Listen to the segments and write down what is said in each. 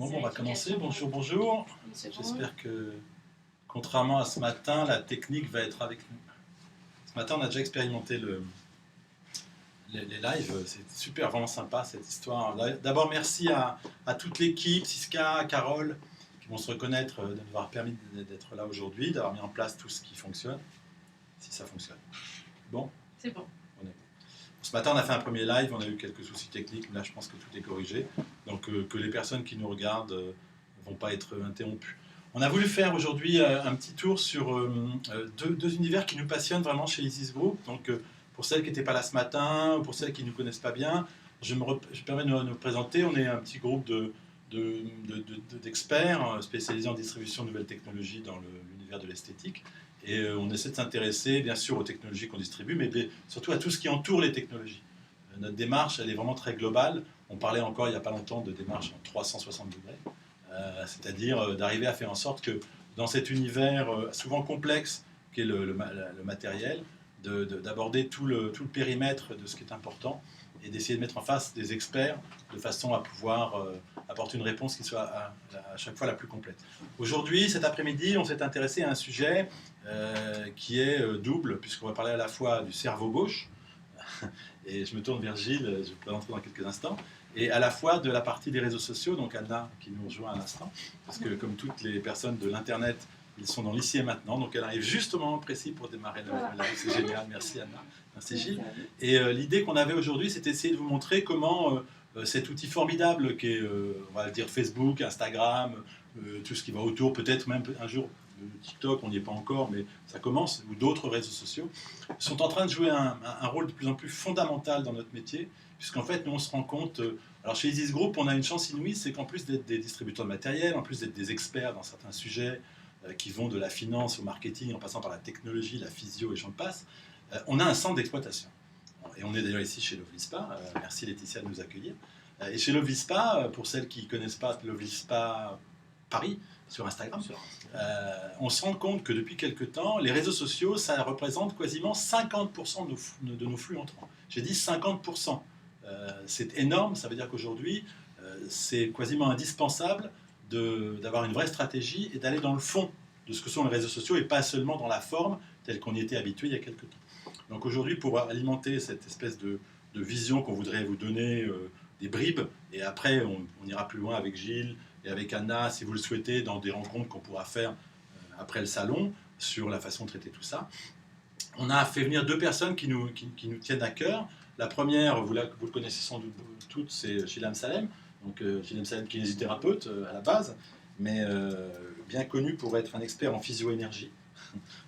Bon, on va commencer. Bonjour, bonjour. J'espère que, contrairement à ce matin, la technique va être avec nous. Ce matin, on a déjà expérimenté les lives. C'est super, vraiment sympa cette histoire. D'abord, merci à toute l'équipe, Siska, Carole, qui vont se reconnaître de nous avoir permis d'être là aujourd'hui, d'avoir mis en place tout ce qui fonctionne, si ça fonctionne. Bon ? C'est bon. Ce matin, on a fait un premier live, on a eu quelques soucis techniques, mais là, je pense que tout est corrigé. Donc, que les personnes qui nous regardent ne vont pas être interrompues. On a voulu faire aujourd'hui un petit tour sur deux univers qui nous passionnent vraiment chez Isis Group. Donc, pour celles qui n'étaient pas là ce matin, ou pour celles qui ne nous connaissent pas bien, je permets de nous présenter. On est un petit groupe d'experts spécialisés en distribution de nouvelles technologies dans l'univers de l'esthétique. Et on essaie de s'intéresser, bien sûr, aux technologies qu'on distribue, mais surtout à tout ce qui entoure les technologies. Notre démarche, elle est vraiment très globale. On parlait encore il n'y a pas longtemps de démarche en 360 degrés, c'est-à-dire d'arriver à faire en sorte que dans cet univers souvent complexe qu'est le matériel, d'aborder tout le périmètre de ce qui est important et d'essayer de mettre en face des experts de façon à pouvoir apporter une réponse qui soit à chaque fois la plus complète. Aujourd'hui, cet après-midi, on s'est intéressé à un sujet qui est double, puisqu'on va parler à la fois du cerveau gauche, et je me tourne vers Gilles, je vous présenterai dans quelques instants, et à la fois de la partie des réseaux sociaux, donc Anna qui nous rejoint à l'instant, parce que comme toutes les personnes de l'Internet, ils sont dans l'ici et maintenant, donc elle arrive justement précis pour démarrer le live, c'est génial, merci Anna, merci Gilles. Et l'idée qu'on avait aujourd'hui, c'est d'essayer de vous montrer comment cet outil formidable qui est, on va dire, Facebook, Instagram, tout ce qui va autour, peut-être même un jour TikTok, on n'y est pas encore, mais ça commence, ou d'autres réseaux sociaux, sont en train de jouer un rôle de plus en plus fondamental dans notre métier, puisqu'en fait, nous, on se rend compte... alors, chez Isis Group, on a une chance inouïe, c'est qu'en plus d'être des distributeurs de matériel, en plus d'être des experts dans certains sujets qui vont de la finance au marketing, en passant par la technologie, la physio et j'en passe, on a un centre d'exploitation. Et on est d'ailleurs ici chez Lovely Spa. Merci Laetitia de nous accueillir. Et chez Lovely Spa, pour celles qui ne connaissent pas Lovely Spa Paris, sur Instagram, on se rend compte que depuis quelques temps, les réseaux sociaux, ça représente quasiment 50% de nos flux entrants. J'ai dit 50%. C'est énorme, ça veut dire qu'aujourd'hui, c'est quasiment indispensable d'avoir une vraie stratégie et d'aller dans le fond de ce que sont les réseaux sociaux et pas seulement dans la forme telle qu'on y était habitué il y a quelques temps. Donc aujourd'hui, pour alimenter cette espèce de vision qu'on voudrait vous donner, des bribes, et après on ira plus loin avec Gilles et avec Anna, si vous le souhaitez, dans des rencontres qu'on pourra faire après le salon, sur la façon de traiter tout ça. On a fait venir deux personnes qui nous tiennent à cœur. La première, vous le connaissez sans doute toutes, c'est Gilles Salem. Donc Gilles Salem, kinésithérapeute à la base, mais bien connu pour être un expert en physio-énergie.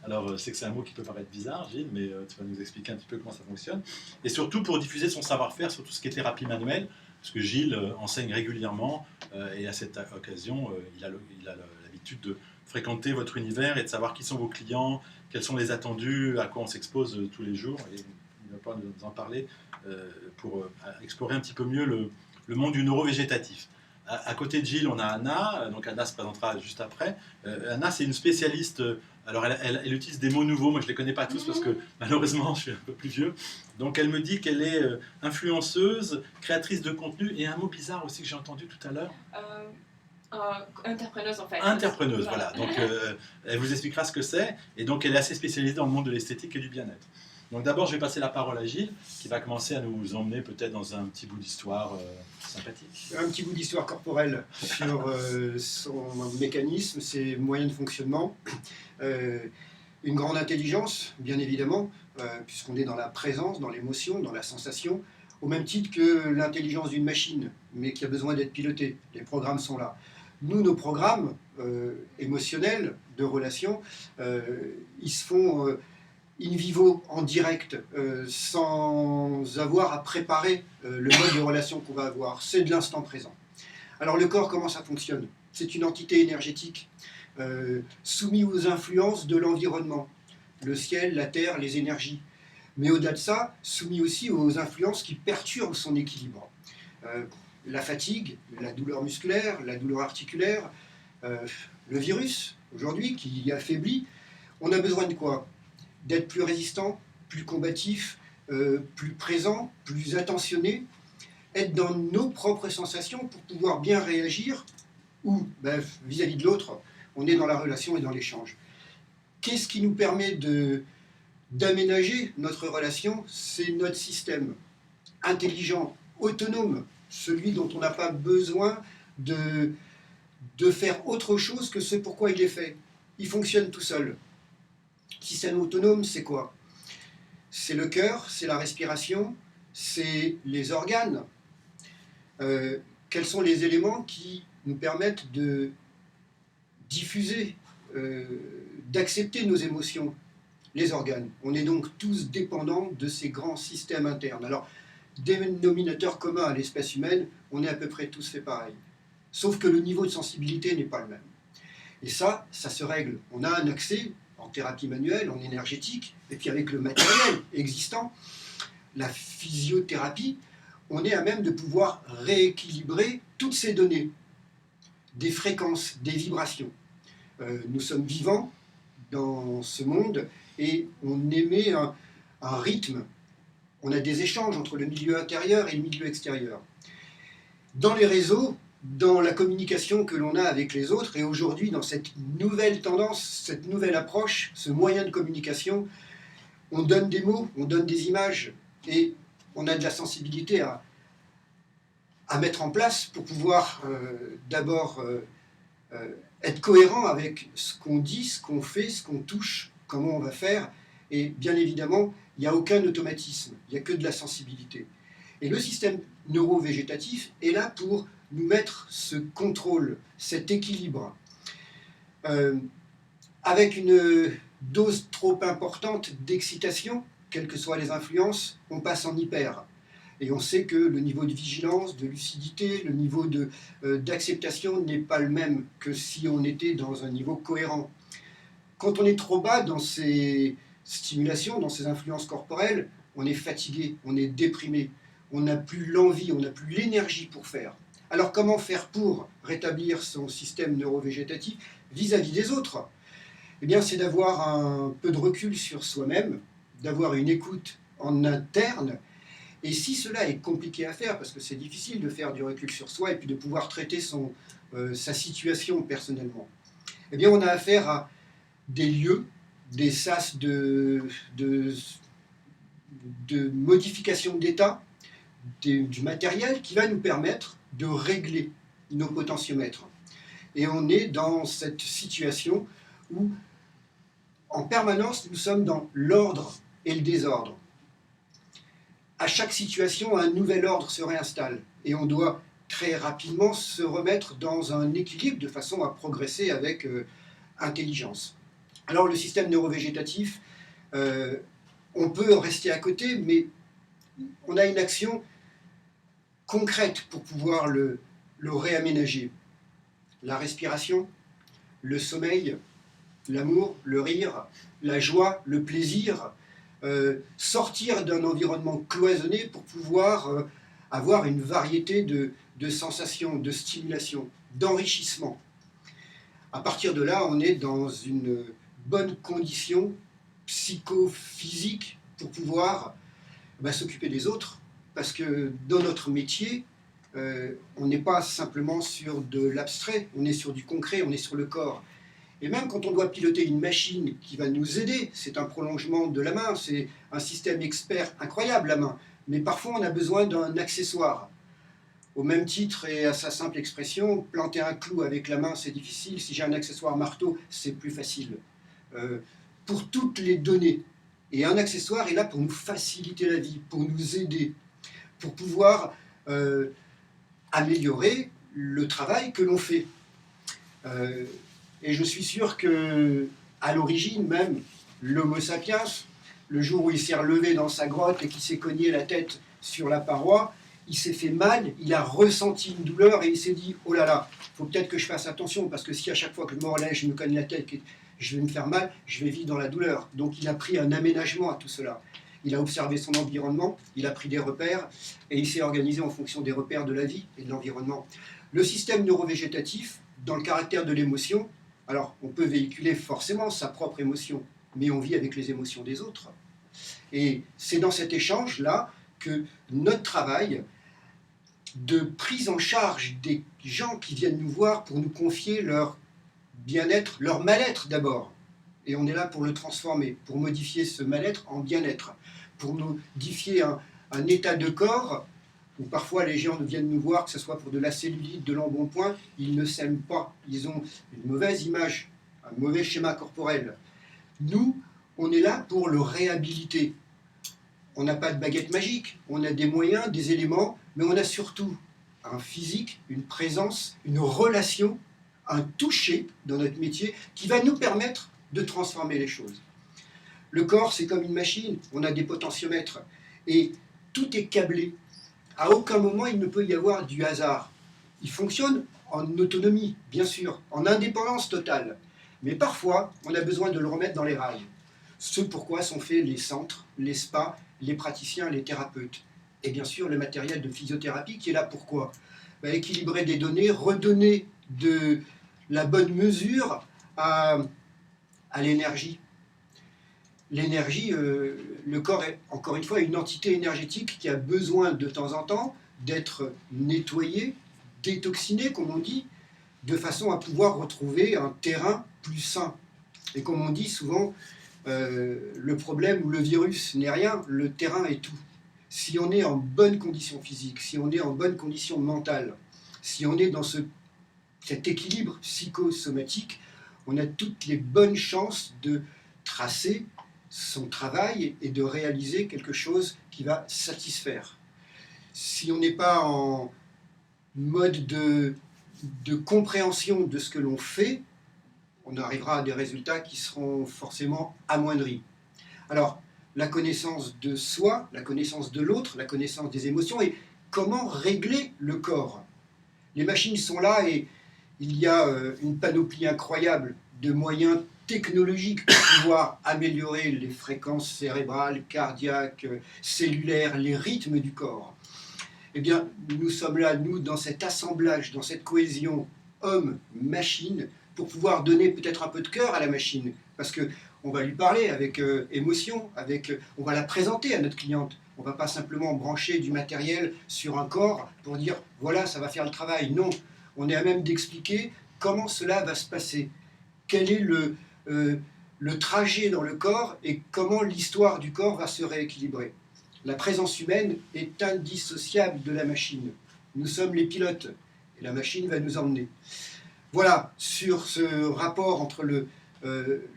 Alors, je sais que c'est un mot qui peut paraître bizarre, Gilles, mais tu vas nous expliquer un petit peu comment ça fonctionne. Et surtout pour diffuser son savoir-faire sur tout ce qui est thérapie manuelle, parce que Gilles enseigne régulièrement, et à cette occasion, il a l'habitude de fréquenter votre univers et de savoir qui sont vos clients, quels sont les attendus, à quoi on s'expose tous les jours. Et il va pouvoir nous en parler pour explorer un petit peu mieux le monde du neurovégétatif. À côté de Gilles, on a Anna, donc Anna se présentera juste après. Anna, c'est une spécialiste, alors elle utilise des mots nouveaux, moi je ne les connais pas tous parce que malheureusement je suis un peu plus vieux. Donc elle me dit qu'elle est influenceuse, créatrice de contenu, et un mot bizarre aussi que j'ai entendu tout à l'heure. Interpreneuse en fait. Interpreneuse, voilà. Donc elle vous expliquera ce que c'est, et donc elle est assez spécialisée dans le monde de l'esthétique et du bien-être. Donc d'abord, je vais passer la parole à Gilles, qui va commencer à nous emmener peut-être dans un petit bout d'histoire sympathique. Un petit bout d'histoire corporelle sur son mécanisme, ses moyens de fonctionnement. Une grande intelligence, bien évidemment, puisqu'on est dans la présence, dans l'émotion, dans la sensation, au même titre que l'intelligence d'une machine, mais qui a besoin d'être pilotée. Les programmes sont là. Nous, nos programmes émotionnels, de relations, ils se font... in vivo, en direct, sans avoir à préparer le mode de relation qu'on va avoir. C'est de l'instant présent. Alors le corps, comment ça fonctionne? C'est une entité énergétique soumise aux influences de l'environnement, le ciel, la terre, les énergies. Mais au-delà de ça, soumis aussi aux influences qui perturbent son équilibre. La fatigue, la douleur musculaire, la douleur articulaire, le virus, aujourd'hui, qui affaiblit. On a besoin de quoi? D'être plus résistant, plus combatif, plus présent, plus attentionné, être dans nos propres sensations pour pouvoir bien réagir ou vis-à-vis de l'autre, on est dans la relation et dans l'échange. Qu'est-ce qui nous permet d'aménager notre relation? C'est notre système intelligent, autonome, celui dont on n'a pas besoin de faire autre chose que ce pourquoi il est fait. Il fonctionne tout seul. Système autonome, c'est quoi? C'est le cœur, c'est la respiration, c'est les organes. Quels sont les éléments qui nous permettent de diffuser, d'accepter nos émotions? Les organes. On est donc tous dépendants de ces grands systèmes internes. Alors, dénominateur commun à l'espèce humaine, on est à peu près tous fait pareil. Sauf que le niveau de sensibilité n'est pas le même. Et ça se règle. On a un accès en thérapie manuelle, en énergétique, et puis avec le matériel existant, la physiothérapie, on est à même de pouvoir rééquilibrer toutes ces données, des fréquences, des vibrations. Nous sommes vivants dans ce monde et on émet un rythme. On a des échanges entre le milieu intérieur et le milieu extérieur. Dans les réseaux, dans la communication que l'on a avec les autres, et aujourd'hui dans cette nouvelle tendance, cette nouvelle approche, ce moyen de communication, on donne des mots, on donne des images, et on a de la sensibilité à mettre en place pour pouvoir d'abord être cohérent avec ce qu'on dit, ce qu'on fait, ce qu'on touche, comment on va faire, et bien évidemment, il n'y a aucun automatisme, il n'y a que de la sensibilité. Et le système neurovégétatif est là pour nous mettre ce contrôle, cet équilibre. Avec une dose trop importante d'excitation, quelles que soient les influences, on passe en hyper. Et on sait que le niveau de vigilance, de lucidité, le niveau d'acceptation n'est pas le même que si on était dans un niveau cohérent. Quand on est trop bas dans ces stimulations, dans ces influences corporelles, on est fatigué, on est déprimé, on n'a plus l'envie, on n'a plus l'énergie pour faire. Alors comment faire pour rétablir son système neurovégétatif vis-à-vis des autres? Eh bien, c'est d'avoir un peu de recul sur soi-même, d'avoir une écoute en interne. Et si cela est compliqué à faire, parce que c'est difficile de faire du recul sur soi et puis de pouvoir traiter sa situation personnellement, eh bien, on a affaire à des lieux, des sas de modification d'état, du matériel qui va nous permettre de régler nos potentiomètres. Et on est dans cette situation où, en permanence, nous sommes dans l'ordre et le désordre. À chaque situation, un nouvel ordre se réinstalle et on doit très rapidement se remettre dans un équilibre de façon à progresser avec intelligence. Alors le système neurovégétatif, on peut rester à côté, mais on a une action concrète pour pouvoir le réaménager. La respiration, le sommeil, l'amour, le rire, la joie, le plaisir, sortir d'un environnement cloisonné pour pouvoir avoir une variété de sensations, de stimulation, d'enrichissement. À partir de là, on est dans une bonne condition psychophysique pour pouvoir s'occuper des autres, parce que dans notre métier, on n'est pas simplement sur de l'abstrait, on est sur du concret, on est sur le corps. Et même quand on doit piloter une machine qui va nous aider, c'est un prolongement de la main, c'est un système expert incroyable, la main. Mais parfois, on a besoin d'un accessoire. Au même titre et à sa simple expression, planter un clou avec la main, c'est difficile. Si j'ai un accessoire marteau, c'est plus facile. Pour toutes les données. Et un accessoire est là pour nous faciliter la vie, pour nous aider, pour pouvoir améliorer le travail que l'on fait. Et je suis sûr que, à l'origine même, l'Homo sapiens, le jour où il s'est relevé dans sa grotte et qu'il s'est cogné la tête sur la paroi, il s'est fait mal, il a ressenti une douleur et il s'est dit « Oh là là, il faut peut-être que je fasse attention parce que si à chaque fois que je me relève, je me cogne la tête et je vais me faire mal, je vais vivre dans la douleur. » Donc il a pris un aménagement à tout cela. Il a observé son environnement, il a pris des repères et il s'est organisé en fonction des repères de la vie et de l'environnement. Le système neurovégétatif, dans le caractère de l'émotion, alors on peut véhiculer forcément sa propre émotion, mais on vit avec les émotions des autres. Et c'est dans cet échange-là que notre travail de prise en charge des gens qui viennent nous voir pour nous confier leur bien-être, leur mal-être d'abord. Et on est là pour le transformer, pour modifier ce mal-être en bien-être, pour modifier un état de corps où parfois les gens viennent nous voir, que ce soit pour de la cellulite, de l'embonpoint, ils ne s'aiment pas, ils ont une mauvaise image, un mauvais schéma corporel. Nous, on est là pour le réhabiliter. On n'a pas de baguette magique, on a des moyens, des éléments, mais on a surtout un physique, une présence, une relation, un toucher dans notre métier qui va nous permettre de transformer les choses. Le corps, c'est comme une machine, on a des potentiomètres et tout est câblé. À aucun moment, il ne peut y avoir du hasard. Il fonctionne en autonomie, bien sûr, en indépendance totale. Mais parfois, on a besoin de le remettre dans les rails. Ce pourquoi sont faits les centres, les spas, les praticiens, les thérapeutes. Et bien sûr, le matériel de physiothérapie qui est là pourquoi ? Équilibrer des données, redonner de la bonne mesure à l'énergie. L'énergie, le corps est encore une fois une entité énergétique qui a besoin de temps en temps d'être nettoyé, détoxiné, comme on dit, de façon à pouvoir retrouver un terrain plus sain. Et comme on dit souvent, le problème ou le virus n'est rien, le terrain est tout. Si on est en bonne condition physique, si on est en bonne condition mentale, si on est dans cet équilibre psychosomatique, on a toutes les bonnes chances de tracer son travail et de réaliser quelque chose qui va satisfaire. Si on n'est pas en mode de compréhension de ce que l'on fait, on arrivera à des résultats qui seront forcément amoindris. Alors, la connaissance de soi, la connaissance de l'autre, la connaissance des émotions et comment régler le corps. Les machines sont là et il y a une panoplie incroyable de moyens technologiques pour pouvoir améliorer les fréquences cérébrales, cardiaques, cellulaires, les rythmes du corps. Eh bien, nous sommes là, nous, dans cet assemblage, dans cette cohésion homme-machine, pour pouvoir donner peut-être un peu de cœur à la machine, parce qu'on va lui parler avec émotion, on va la présenter à notre cliente. On ne va pas simplement brancher du matériel sur un corps pour dire « voilà, ça va faire le travail ». Non, on est à même d'expliquer comment cela va se passer, quel est le trajet dans le corps et comment l'histoire du corps va se rééquilibrer. La présence humaine est indissociable de la machine. Nous sommes les pilotes et la machine va nous emmener. Voilà, sur ce rapport entre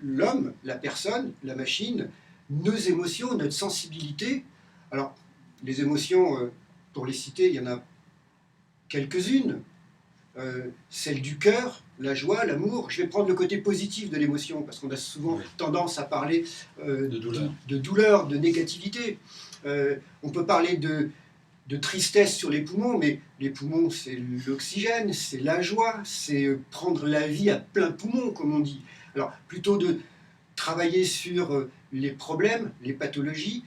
l'homme, la personne, la machine, nos émotions, notre sensibilité. Alors, les émotions, pour les citer, il y en a quelques-unes. Celle du cœur, la joie, l'amour. Je vais prendre le côté positif de l'émotion, parce qu'on a souvent tendance à parler de douleur, de négativité. On peut parler de tristesse sur les poumons, mais les poumons, c'est l'oxygène, c'est la joie, c'est prendre la vie à plein poumon, comme on dit. Alors, plutôt de travailler sur les problèmes, les pathologies,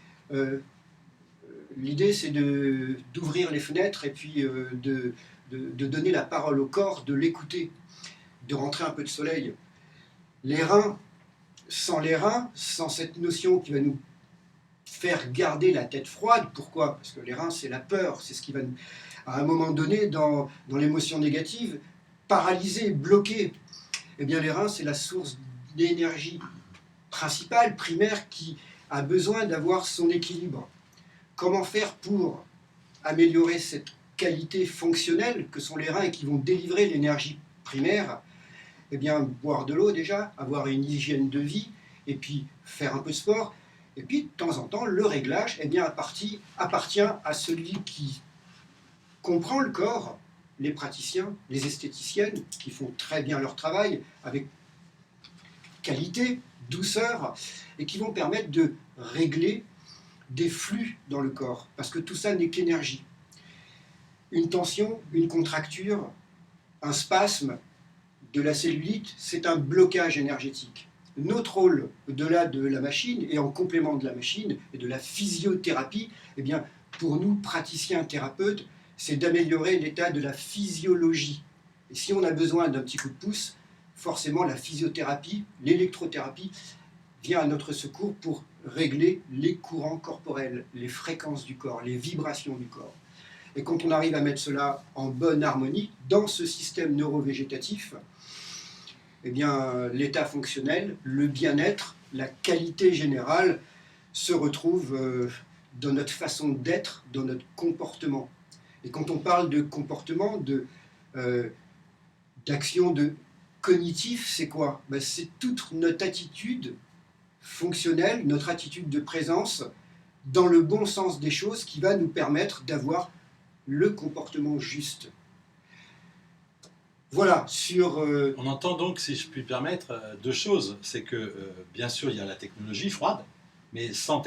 l'idée, c'est d'ouvrir les fenêtres et puis de donner la parole au corps, de l'écouter, de rentrer un peu de soleil. Les reins, sans cette notion qui va nous faire garder la tête froide. Pourquoi ? Parce que les reins, c'est la peur, c'est ce qui va, à un moment donné, dans l'émotion négative, paralyser, bloquer. Eh bien, les reins, c'est la source d'énergie principale, primaire, qui a besoin d'avoir son équilibre. Comment faire pour améliorer cette qualité fonctionnelle que sont les reins et qui vont délivrer l'énergie primaire ? Eh bien, boire de l'eau déjà, avoir une hygiène de vie, et puis faire un peu de sport. Et puis, de temps en temps, le réglage eh bien, appartient à celui qui comprend le corps, les praticiens, les esthéticiennes, qui font très bien leur travail avec qualité, douceur, et qui vont permettre de régler des flux dans le corps, parce que tout ça n'est qu'énergie. Une tension, une contracture, un spasme, de la cellulite, c'est un blocage énergétique. Notre rôle, au-delà de la machine et en complément de la machine et de la physiothérapie, eh bien, pour nous, praticiens, thérapeutes, c'est d'améliorer l'état de la physiologie. Et si on a besoin d'un petit coup de pouce, forcément la physiothérapie, l'électrothérapie vient à notre secours pour régler les courants corporels, les fréquences du corps, les vibrations du corps. Et quand on arrive à mettre cela en bonne harmonie dans ce système neurovégétatif, eh bien, l'état fonctionnel, le bien-être, la qualité générale se retrouvent dans notre façon d'être, dans notre comportement. Et quand on parle de comportement, d'action, de cognitif, c'est quoi? Ben, c'est toute notre attitude fonctionnelle, notre attitude de présence dans le bon sens des choses qui va nous permettre d'avoir le comportement juste. Voilà, sur... On entend donc, si je puis me permettre, deux choses. C'est que, bien sûr, il y a la technologie froide, mais sans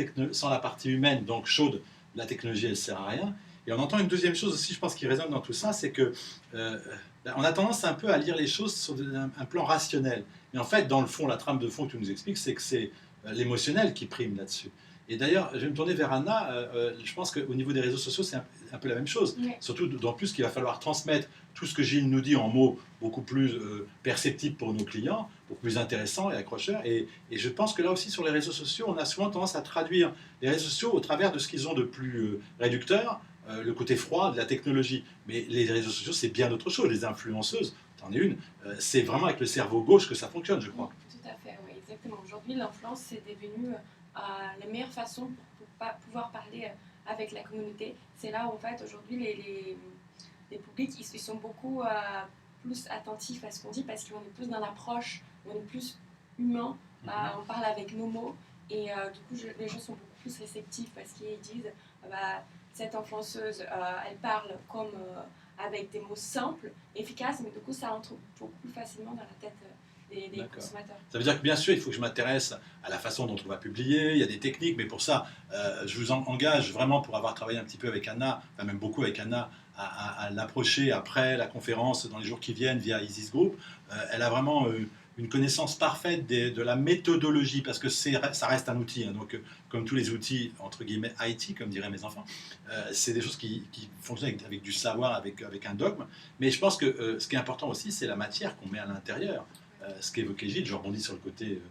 la partie humaine, donc chaude, la technologie, elle ne sert à rien. Et on entend une deuxième chose aussi, je pense, qui résonne dans tout ça, c'est que on a tendance un peu à lire les choses sur un plan rationnel. Mais en fait, dans le fond, la trame de fond que tu nous expliques, c'est que c'est l'émotionnel qui prime là-dessus. Et d'ailleurs, je vais me tourner vers Anna. Je pense qu'au niveau des réseaux sociaux, c'est un peu la même chose. Oui. Surtout d'autant plus qu'il va falloir transmettre tout ce que Gilles nous dit en mots beaucoup plus perceptibles pour nos clients, beaucoup plus intéressants et accrocheurs. Et je pense que là aussi, sur les réseaux sociaux, on a souvent tendance à traduire les réseaux sociaux au travers de ce qu'ils ont de plus réducteur, le côté froid de la technologie. Mais les réseaux sociaux, c'est bien d'autres choses. Les influenceuses, t'en es une, c'est vraiment avec le cerveau gauche que ça fonctionne, je crois. Tout à fait, oui, exactement. Aujourd'hui, l'influence, c'est devenu la meilleure façon pour pouvoir parler avec la communauté. C'est là où, en fait, aujourd'hui, les publics, ils sont beaucoup plus attentifs à ce qu'on dit parce qu'on est plus dans l'approche, on est plus humain, on parle avec nos mots et du coup, les gens sont beaucoup plus réceptifs parce qu'ils disent cette influenceuse, elle parle comme avec des mots simples, efficaces, mais du coup, ça entre beaucoup plus facilement dans la tête des consommateurs. Ça veut dire que bien sûr, il faut que je m'intéresse à la façon dont on va publier, il y a des techniques, mais pour ça, je vous engage vraiment, pour avoir travaillé un petit peu avec Anna, enfin même beaucoup avec Anna, à l'approcher après la conférence dans les jours qui viennent via Isis Group. Elle a vraiment une connaissance parfaite de la méthodologie, parce que ça reste un outil, hein, donc comme tous les outils, entre guillemets, IT, comme diraient mes enfants, c'est des choses qui fonctionnent avec du savoir, avec un dogme, mais je pense que ce qui est important aussi, c'est la matière qu'on met à l'intérieur. Ce qu'évoquait Gilles, je rebondis sur le côté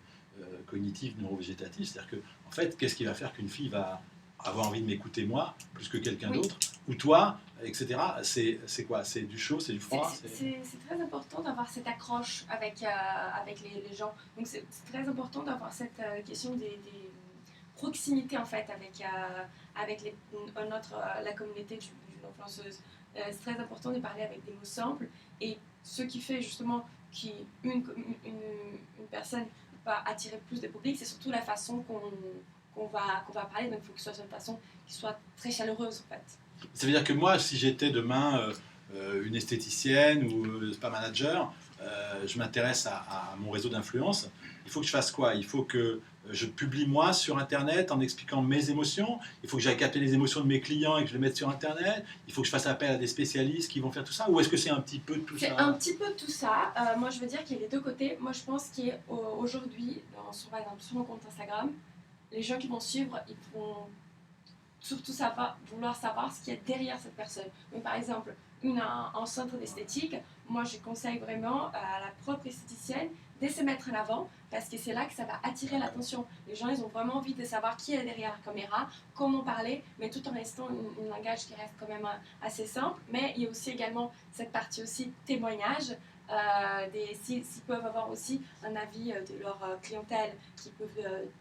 cognitif, neurovégétatif, c'est-à-dire que, en fait, qu'est-ce qui va faire qu'une fille va avoir envie de m'écouter moi, plus que quelqu'un d'autre, ou toi, etc. C'est quoi? C'est du chaud, c'est du froid? C'est très important d'avoir cette accroche avec les gens. Donc c'est très important d'avoir cette question des proximités en fait avec la communauté d'une influenceuse. C'est très important de parler avec des mots simples et ce qui fait justement qu'une personne va attirer plus de public, c'est surtout la façon qu'on va parler, donc il faut que ce soit une façon qui soit très chaleureuse en fait. Ça veut dire que moi, si j'étais demain une esthéticienne ou spa manager, je m'intéresse à mon réseau d'influence, il faut que je fasse quoi? Il faut que je publie moi sur Internet en expliquant mes émotions, il faut que j'aille capter les émotions de mes clients et que je les mette sur Internet, il faut que je fasse appel à des spécialistes qui vont faire tout ça, ou est-ce que c'est un petit peu de tout ça? C'est un petit peu de tout ça. Moi, je veux dire qu'il y a les deux côtés. Moi, je pense qu'aujourd'hui, sur mon compte Instagram, les gens qui vont suivre, ils vont surtout vouloir savoir ce qu'il y a derrière cette personne. Donc, par exemple, en centre d'esthétique, moi, je conseille vraiment à la propre esthéticienne de se mettre en avant parce que c'est là que ça va attirer l'attention. Les gens, ils ont vraiment envie de savoir qui est derrière la caméra, comment parler, mais tout en restant un langage qui reste quand même assez simple. Mais il y a aussi également cette partie aussi témoignage. S'ils peuvent avoir aussi un avis de leur clientèle qui peuvent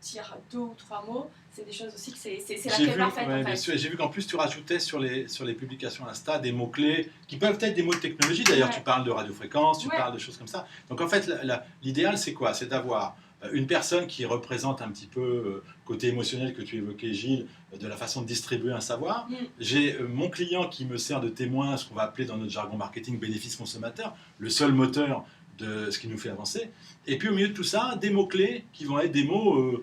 dire 2 ou 3 mots, c'est des choses aussi que c'est la clé parfaite. Ouais, en fait. bien sûr, j'ai vu qu'en plus tu rajoutais sur les publications Insta des mots-clés qui peuvent être des mots de technologie. D'ailleurs, tu parles de radiofréquence, tu parles de choses comme ça. Donc en fait, l'idéal c'est quoi? C'est d'avoir une personne qui représente un petit peu côté émotionnel que tu évoquais, Gilles, de la façon de distribuer un savoir. J'ai mon client qui me sert de témoin, ce qu'on va appeler dans notre jargon marketing bénéfice consommateur, le seul moteur de ce qui nous fait avancer. Et puis au milieu de tout ça, des mots-clés qui vont être des mots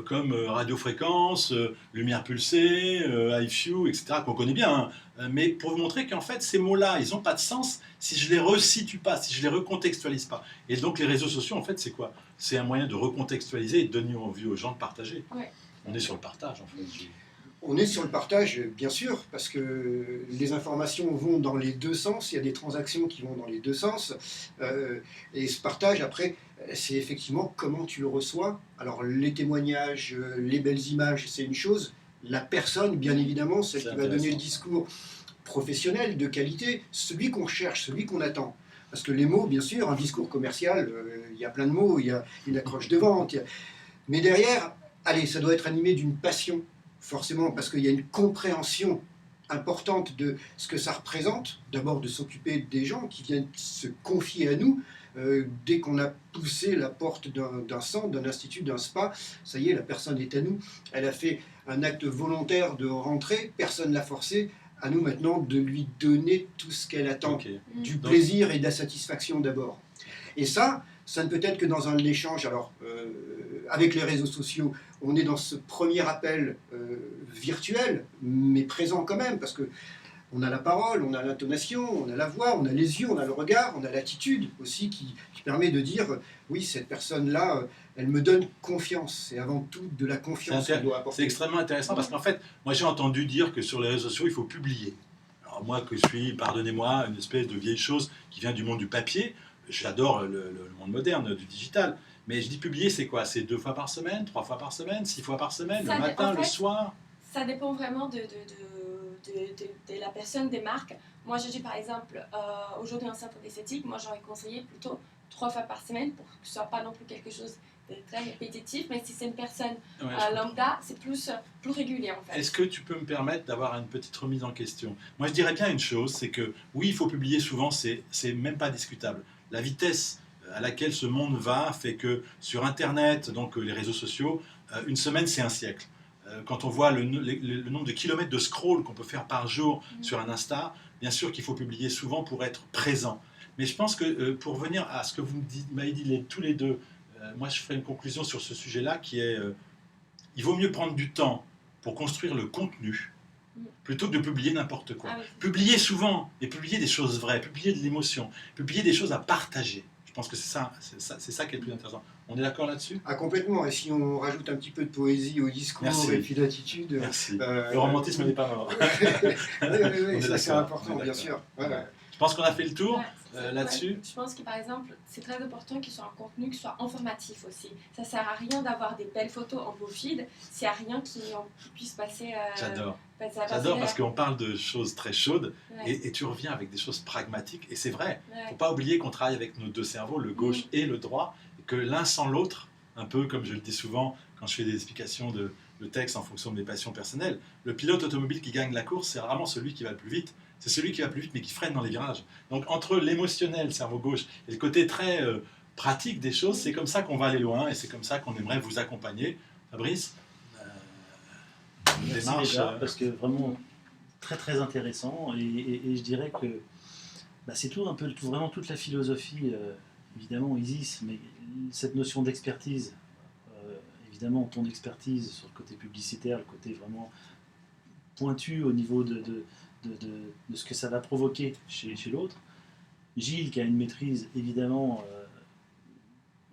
comme radiofréquence, lumière pulsée, IFU, etc., qu'on connaît bien. Hein. Mais pour vous montrer qu'en fait, ces mots-là, ils n'ont pas de sens si je les resitue pas, si je les recontextualise pas. Et donc les réseaux sociaux, en fait, c'est quoi? C'est un moyen de recontextualiser et de donner envie aux gens de partager. Ouais. On est sur le partage, en fait. On est sur le partage, bien sûr, parce que les informations vont dans les deux sens, il y a des transactions qui vont dans les deux sens, et ce partage, après, c'est effectivement comment tu le reçois. Alors les témoignages, les belles images, c'est une chose, la personne, bien évidemment, celle qui va donner le discours professionnel, de qualité, celui qu'on cherche, celui qu'on attend. Parce que les mots, bien sûr, un discours commercial, il y a plein de mots, il y a une accroche de vente, mais derrière, allez, ça doit être animé d'une passion, forcément, parce qu'il y a une compréhension importante de ce que ça représente, d'abord de s'occuper des gens qui viennent se confier à nous. Dès qu'on a poussé la porte d'un centre, d'un institut, d'un spa, ça y est, la personne est à nous. Elle a fait un acte volontaire de rentrer, personne ne l'a forcé. À nous maintenant de lui donner tout ce qu'elle attend, du plaisir et de la satisfaction d'abord. Et ça ne peut être que dans un échange. Alors, avec les réseaux sociaux, on est dans ce premier appel virtuel, mais présent quand même, parce que on a la parole, on a l'intonation, on a la voix, on a les yeux, on a le regard, on a l'attitude aussi qui permet de dire oui, cette personne-là, elle me donne confiance. C'est avant tout de la confiance qu'elle doit apporter. C'est extrêmement intéressant parce qu'en fait, moi j'ai entendu dire que sur les réseaux sociaux, il faut publier. Alors moi que je suis, pardonnez-moi, une espèce de vieille chose qui vient du monde du papier, j'adore le monde moderne, du digital. Mais je dis publier, c'est quoi? C'est 2 fois par semaine, 3 fois par semaine, 6 fois par semaine, le matin, le soir? Ça dépend vraiment de la personne, des marques. Moi, je dis par exemple, aujourd'hui un centre d'esthétique, moi j'aurais conseillé plutôt 3 fois par semaine pour que ce soit pas non plus quelque chose de très répétitif, mais si c'est une personne lambda, c'est plus régulier en fait. Est-ce que tu peux me permettre d'avoir une petite remise en question? Moi je dirais bien une chose, c'est que oui, il faut publier souvent, c'est même pas discutable. La vitesse à laquelle ce monde va fait que sur Internet, donc les réseaux sociaux, une semaine c'est un siècle. Quand on voit le nombre de kilomètres de scroll qu'on peut faire par jour sur un Insta, bien sûr qu'il faut publier souvent pour être présent. Mais je pense que pour venir à ce que vous m'avez dit tous les deux, moi je ferai une conclusion sur ce sujet-là qui est il vaut mieux prendre du temps pour construire le contenu plutôt que de publier n'importe quoi. Publier souvent et publier des choses vraies, publier de l'émotion, publier des choses à partager. Je pense que c'est ça qui est le plus intéressant. On est d'accord là-dessus? Ah, complètement. Et si on rajoute un petit peu de poésie au discours et puis d'attitude... Merci. Le romantisme n'est pas mort. oui, ça c'est important, bien sûr. Voilà. Je pense qu'on a fait le tour là-dessus. Je pense que par exemple, c'est très important qu'il soit un contenu qui soit informatif aussi. Ça sert à rien d'avoir des belles photos en beau feed s'il n'y a rien qui puisse passer... J'adore. J'adore parce qu'on parle de choses très chaudes et tu reviens avec des choses pragmatiques. Et c'est vrai, il ne faut pas oublier qu'on travaille avec nos deux cerveaux, le gauche et le droit, et que l'un sans l'autre, un peu comme je le dis souvent quand je fais des explications de texte en fonction de mes passions personnelles, le pilote automobile qui gagne la course, c'est rarement celui qui va le plus vite. C'est celui qui va plus vite mais qui freine dans les virages. Donc entre l'émotionnel, cerveau gauche, et le côté très pratique des choses, c'est comme ça qu'on va aller loin et c'est comme ça qu'on aimerait vous accompagner. Fabrice, merci déjà, parce que vraiment très très intéressant et je dirais que c'est tout un peu vraiment toute la philosophie, évidemment Isis, mais cette notion d'expertise, évidemment ton expertise sur le côté publicitaire, le côté vraiment pointu au niveau de ce que ça va provoquer chez l'autre. Gilles qui a une maîtrise évidemment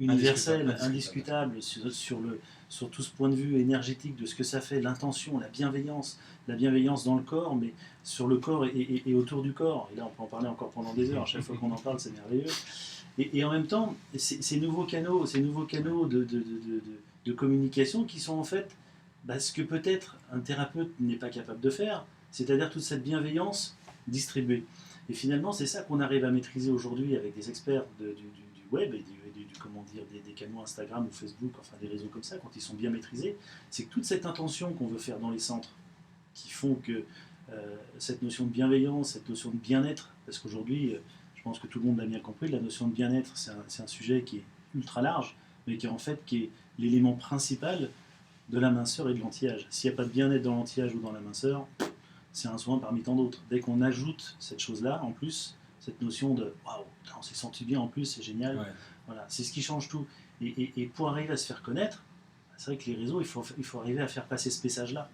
universelle, indiscutable sur tout ce point de vue énergétique de ce que ça fait, l'intention, la bienveillance dans le corps, mais sur le corps et autour du corps. Et là on peut en parler encore pendant des heures, à chaque fois qu'on en parle c'est merveilleux. Et en même temps, ces nouveaux canaux de communication qui sont en fait ce que peut-être un thérapeute n'est pas capable de faire, c'est-à-dire toute cette bienveillance distribuée. Et finalement, c'est ça qu'on arrive à maîtriser aujourd'hui avec des experts du web et des canaux Instagram ou Facebook, enfin des réseaux comme ça, quand ils sont bien maîtrisés, c'est que toute cette intention qu'on veut faire dans les centres, qui font que cette notion de bienveillance, cette notion de bien-être, parce qu'aujourd'hui, je pense que tout le monde l'a bien compris, la notion de bien-être, c'est un sujet qui est ultra large, mais qui est l'élément principal de la minceur et de l'anti-âge. S'il n'y a pas de bien-être dans l'anti-âge ou dans la minceur, c'est un soin parmi tant d'autres. Dès qu'on ajoute cette chose-là, en plus, cette notion de « waouh, on s'est senti bien en plus, c'est génial ouais. », voilà, c'est ce qui change tout. Et pour arriver à se faire connaître, c'est vrai que les réseaux, il faut arriver à faire passer ce message-là.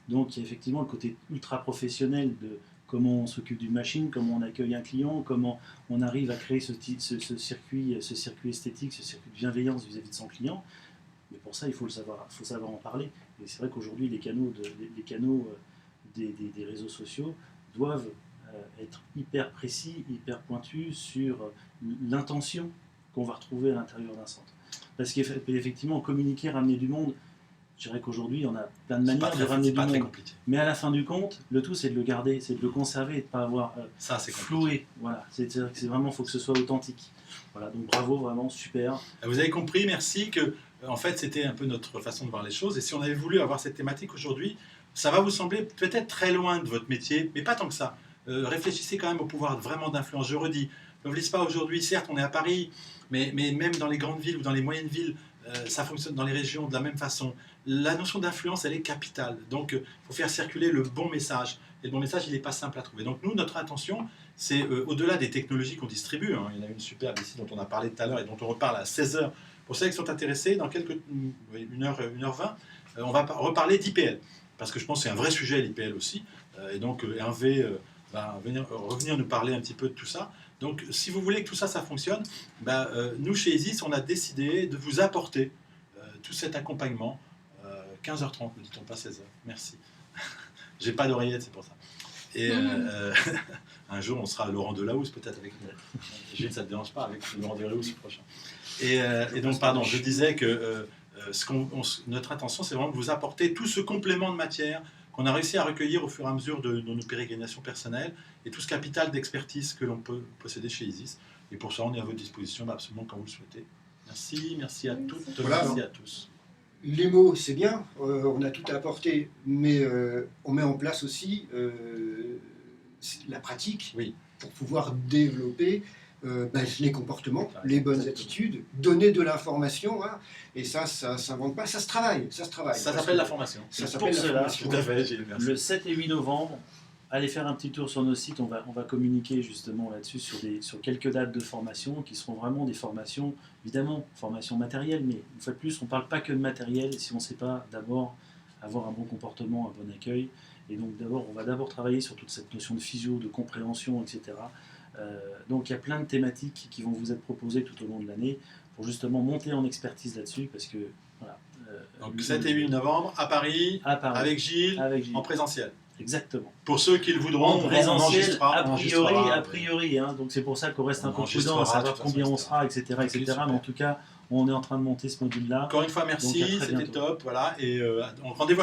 Donc il y a effectivement le côté ultra professionnel de comment on s'occupe d'une machine, comment on accueille un client, comment on arrive à créer ce circuit esthétique, ce circuit de bienveillance vis-à-vis de son client. Mais pour ça, il faut savoir en parler. Et c'est vrai qu'aujourd'hui, les canaux des réseaux sociaux doivent être hyper précis, hyper pointus sur l'intention qu'on va retrouver à l'intérieur d'un centre. Parce qu'effectivement, communiquer, ramener du monde, Je dirais qu'aujourd'hui, on a plein de manières de ramener c'est du pas très monde. compliqué. Mais à la fin du compte, le tout, c'est de le garder, c'est de le conserver et de ne pas avoir Ça, c'est compliqué. floué. Voilà. C'est-à-dire que c'est vraiment, faut que ce soit authentique. Voilà, donc bravo, vraiment super. Vous avez compris, merci, que en fait c'était un peu notre façon de voir les choses. Et si on avait voulu avoir cette thématique aujourd'hui, ça va vous sembler peut-être très loin de votre métier, mais pas tant que ça. Réfléchissez quand même au pouvoir vraiment d'influence. Je redis, ne vous laissez pas aujourd'hui, certes on est à Paris, mais même dans les grandes villes ou dans les moyennes villes, ça fonctionne dans les régions de la même façon. La notion d'influence, elle est capitale. Donc il faut faire circuler le bon message. Et le bon message, il n'est pas simple à trouver. Donc nous, notre intention, c'est au-delà des technologies qu'on distribue, hein, il y en a une superbe ici dont on a parlé tout à l'heure et dont on reparle à 16h. Pour ceux qui sont intéressés, dans quelques 1h20, on va reparler d'IPL. Parce que je pense que c'est un vrai sujet, l'IPL aussi. Et donc Hervé va revenir nous parler un petit peu de tout ça. Donc si vous voulez que tout ça, ça fonctionne, nous chez Isis, on a décidé de vous apporter tout cet accompagnement. 15h30, ne dit-on pas 16h. Merci. J'ai pas d'oreillette, c'est pour ça. Et un jour, on sera à Laurent Delahousse peut-être avec nous. Gilles, ça ne te dérange pas avec Laurent Delahousse prochain. Et donc, pardon, je disais que notre intention, c'est vraiment de vous apporter tout ce complément de matière qu'on a réussi à recueillir au fur et à mesure de nos pérégrinations personnelles et tout ce capital d'expertise que l'on peut posséder chez Isis. Et pour ça, on est à votre disposition absolument quand vous le souhaitez. Merci à toutes, Voilà. merci à tous. Les mots, c'est bien, on a tout à apporter, mais on met en place aussi la pratique Oui. pour pouvoir développer les comportements, Ah, les bonnes exactement. attitudes, donner de l'information, hein, et ça s'invente pas, ça se travaille. Ça s'appelle la formation. Ça Pour s'appelle la cela, formation. Tout à fait, Gilles, merci. Le 7 et 8 novembre, allez faire un petit tour sur nos sites, on va communiquer justement là-dessus sur quelques dates de formation qui seront vraiment des formations, évidemment, formation matérielle, mais une fois de plus, on ne parle pas que de matériel si on ne sait pas d'abord avoir un bon comportement, un bon accueil. Et donc on va d'abord travailler sur toute cette notion de physio, de compréhension, etc. Donc il y a plein de thématiques qui vont vous être proposées tout au long de l'année pour justement monter en expertise là-dessus, parce que voilà. Donc 7 et 8 novembre à Paris, à Paris, avec Gilles, en présentiel. Exactement. Pour ceux qui le voudront, En on présentiel, enregistrera. a priori, hein, donc c'est pour ça qu'on reste un peu prudent enregistrera, à savoir de toute façon, combien on etc. sera, etc. Ok, super. Mais en tout cas, on est en train de monter ce module-là. Encore une fois, Donc, à merci, très c'était bientôt. top. Voilà, et rendez-vous